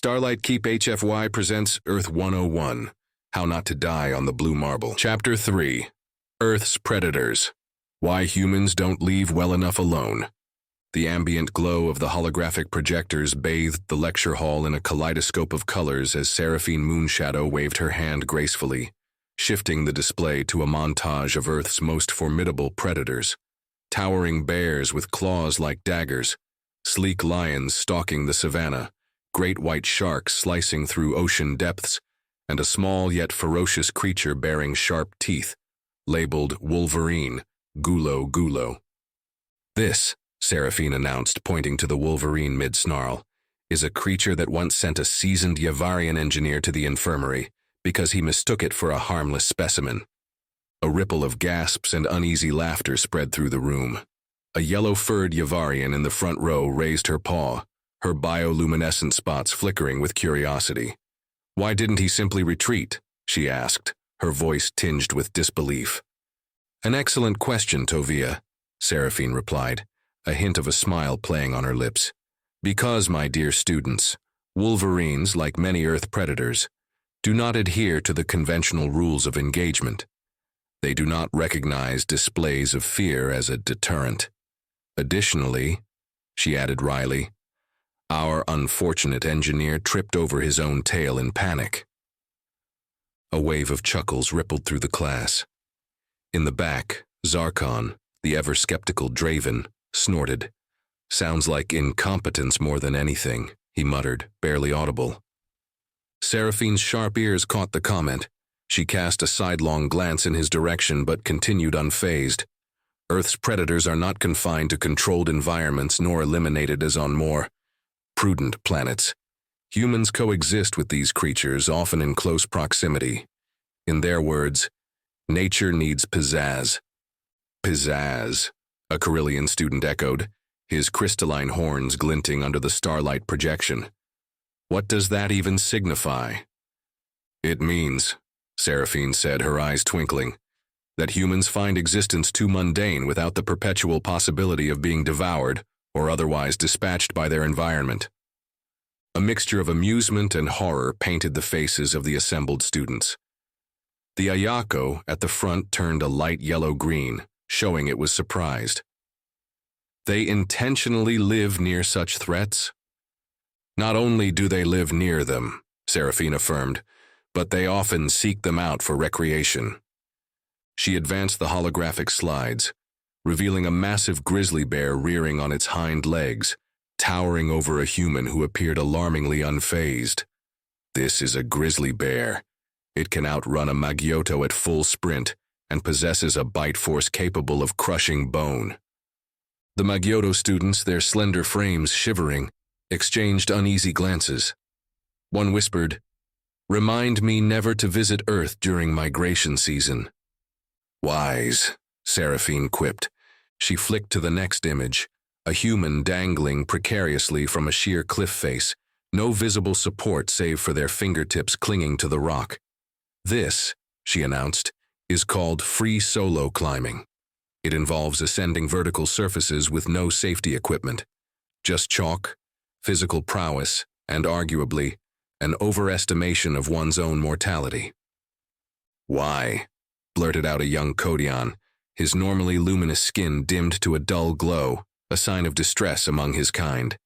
Starlight Keep HFY presents Earth 101, How Not to Die on the Blue Marble. Chapter 3, Earth's Predators, Why Humans Don't Leave Well Enough Alone. The ambient glow of the holographic projectors bathed the lecture hall in a kaleidoscope of colors as Seraphine Moonshadow waved her hand gracefully, shifting the display to a montage of Earth's most formidable predators. Towering bears with claws like daggers, sleek lions stalking the savannah, great white sharks slicing through ocean depths, and a small yet ferocious creature bearing sharp teeth, labeled Wolverine, Gulo Gulo. This, Seraphine announced, pointing to the wolverine mid-snarl, is a creature that once sent a seasoned Yavarian engineer to the infirmary because he mistook it for a harmless specimen. A ripple of gasps and uneasy laughter spread through the room. A yellow-furred Yavarian in the front row raised her paw, her bioluminescent spots flickering with curiosity. "Why didn't he simply retreat?" she asked, her voice tinged with disbelief. "An excellent question, Tovia," Seraphine replied, a hint of a smile playing on her lips. "Because, my dear students, wolverines, like many Earth predators, do not adhere to the conventional rules of engagement. They do not recognize displays of fear as a deterrent. Additionally," she added wryly, "our unfortunate engineer tripped over his own tail in panic." A wave of chuckles rippled through the class. In the back, Zarkon, the ever-skeptical Draven, snorted. "Sounds like incompetence more than anything," he muttered, barely audible. Seraphine's sharp ears caught the comment. She cast a sidelong glance in his direction but continued unfazed. Earth's predators are not confined to controlled environments nor eliminated as on more prudent planets. Humans coexist with these creatures, often in close proximity. In their words, nature needs pizzazz. "Pizzazz," a Carillion student echoed, his crystalline horns glinting under the starlight projection. "What does that even signify?" "It means," Seraphine said, her eyes twinkling, "that humans find existence too mundane without the perpetual possibility of being devoured or otherwise dispatched by their environment." A mixture of amusement and horror painted the faces of the assembled students. The Ayako at the front turned a light yellow-green, showing it was surprised. "They intentionally live near such threats?" "Not only do they live near them," Seraphine affirmed, "but they often seek them out for recreation." She advanced the holographic slides, revealing a massive grizzly bear rearing on its hind legs, towering over a human who appeared alarmingly unfazed. "This is a grizzly bear. It can outrun a Magyoto at full sprint and possesses a bite force capable of crushing bone." The Magyoto students, their slender frames shivering, exchanged uneasy glances. One whispered, "Remind me never to visit Earth during migration season." "Wise," Seraphine quipped. She flicked to the next image, a human dangling precariously from a sheer cliff face, no visible support save for their fingertips clinging to the rock. "This," she announced, "is called free solo climbing. It involves ascending vertical surfaces with no safety equipment. Just chalk, physical prowess, and arguably, an overestimation of one's own mortality." "Why?" blurted out a young Kodion, his normally luminous skin dimmed to a dull glow, a sign of distress among his kind.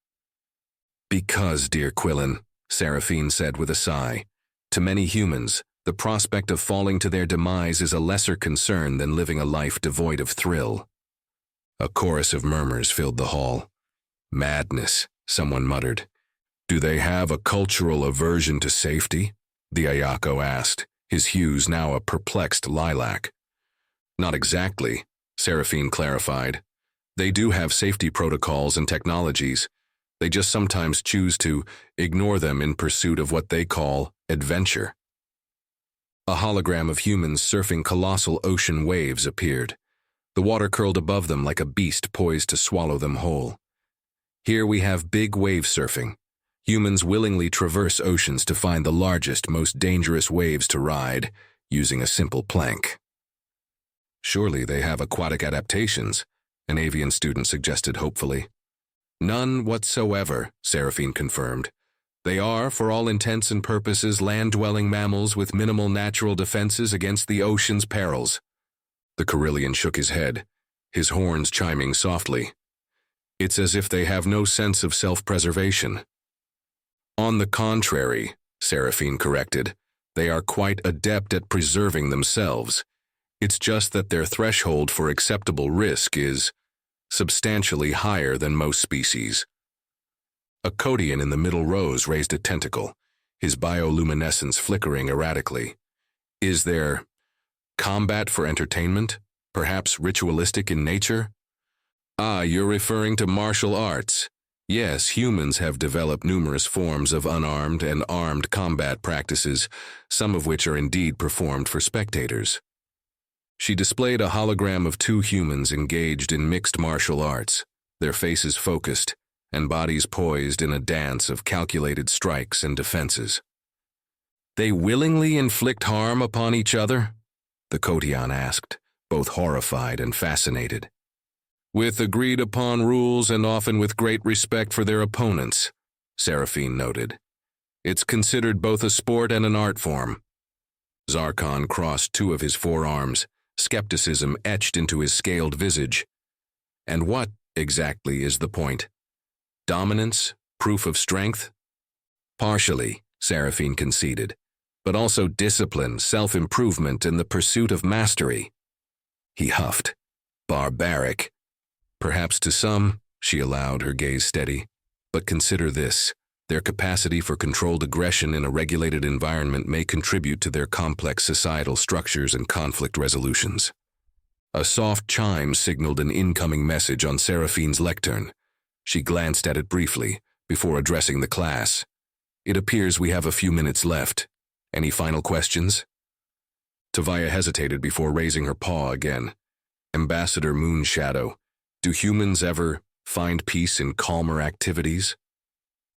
"Because, dear Quillen," Seraphine said with a sigh, "to many humans, the prospect of falling to their demise is a lesser concern than living a life devoid of thrill." A chorus of murmurs filled the hall. "Madness," someone muttered. "Do they have a cultural aversion to safety?" the Ayako asked, his hues now a perplexed lilac. "Not exactly," Seraphine clarified. "They do have safety protocols and technologies. They just sometimes choose to ignore them in pursuit of what they call adventure." A hologram of humans surfing colossal ocean waves appeared. The water curled above them like a beast poised to swallow them whole. Here we have big wave surfing. Humans willingly traverse oceans to find the largest, most dangerous waves to ride, using a simple plank. "Surely they have aquatic adaptations," an avian student suggested hopefully. "None whatsoever," Seraphine confirmed. They are, for all intents and purposes, land-dwelling mammals with minimal natural defenses against the ocean's perils. The Carillion shook his head, his horns chiming softly. It's as if they have no sense of self-preservation. On the contrary, Seraphine corrected, they are quite adept at preserving themselves. It's just that their threshold for acceptable risk is substantially higher than most species. A Codian in the middle rows raised a tentacle, his bioluminescence flickering erratically. Is there combat for entertainment? Perhaps ritualistic in nature? Ah, you're referring to martial arts. Yes, humans have developed numerous forms of unarmed and armed combat practices, some of which are indeed performed for spectators. She displayed a hologram of two humans engaged in mixed martial arts, their faces focused, and bodies poised in a dance of calculated strikes and defenses. They willingly inflict harm upon each other? The Codian asked, both horrified and fascinated. With agreed-upon rules and often with great respect for their opponents, Seraphine noted. It's considered both a sport and an art form. Zarkon crossed two of his forearms, skepticism etched into his scaled visage. And what, exactly, is the point? Dominance? Proof of strength? Partially, Seraphine conceded, but also discipline, self-improvement, and the pursuit of mastery. He huffed. Barbaric. Perhaps to some, she allowed, her gaze steady, but consider this. Their capacity for controlled aggression in a regulated environment may contribute to their complex societal structures and conflict resolutions. A soft chime signaled an incoming message on Seraphine's lectern. She glanced at it briefly, before addressing the class. It appears we have a few minutes left. Any final questions? Tavia hesitated before raising her paw again. Ambassador Moonshadow, do humans ever find peace in calmer activities?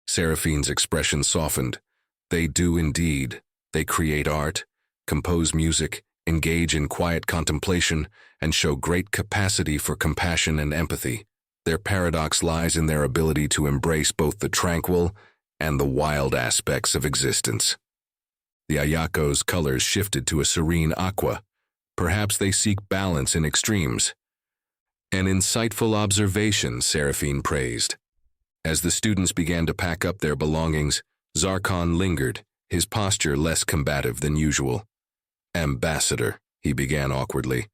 Seraphine's expression softened. They do indeed. They create art, compose music, engage in quiet contemplation, and show great capacity for compassion and empathy. Their paradox lies in their ability to embrace both the tranquil and the wild aspects of existence. The Ayako's colors shifted to a serene aqua. Perhaps they seek balance in extremes. An insightful observation, Seraphine praised. As the students began to pack up their belongings, Zarkon lingered, his posture less combative than usual. Ambassador, he began awkwardly,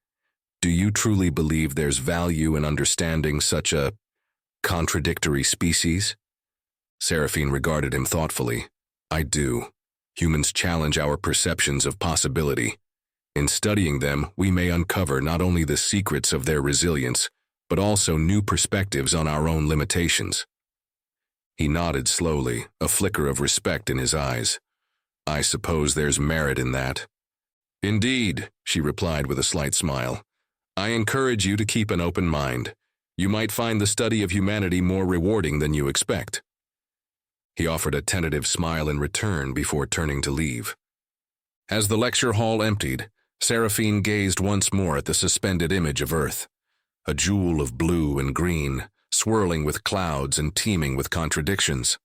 do you truly believe there's value in understanding such a contradictory species? Seraphine regarded him thoughtfully. I do. Humans challenge our perceptions of possibility. In studying them, we may uncover not only the secrets of their resilience, but also new perspectives on our own limitations. He nodded slowly, a flicker of respect in his eyes. I suppose there's merit in that. Indeed, she replied with a slight smile. I encourage you to keep an open mind. You might find the study of humanity more rewarding than you expect. He offered a tentative smile in return before turning to leave. As the lecture hall emptied, Seraphine gazed once more at the suspended image of Earth, a jewel of blue and green, swirling with clouds and teeming with contradictions.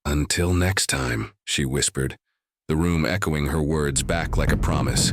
Until next time, she whispered, the room echoing her words back like a promise.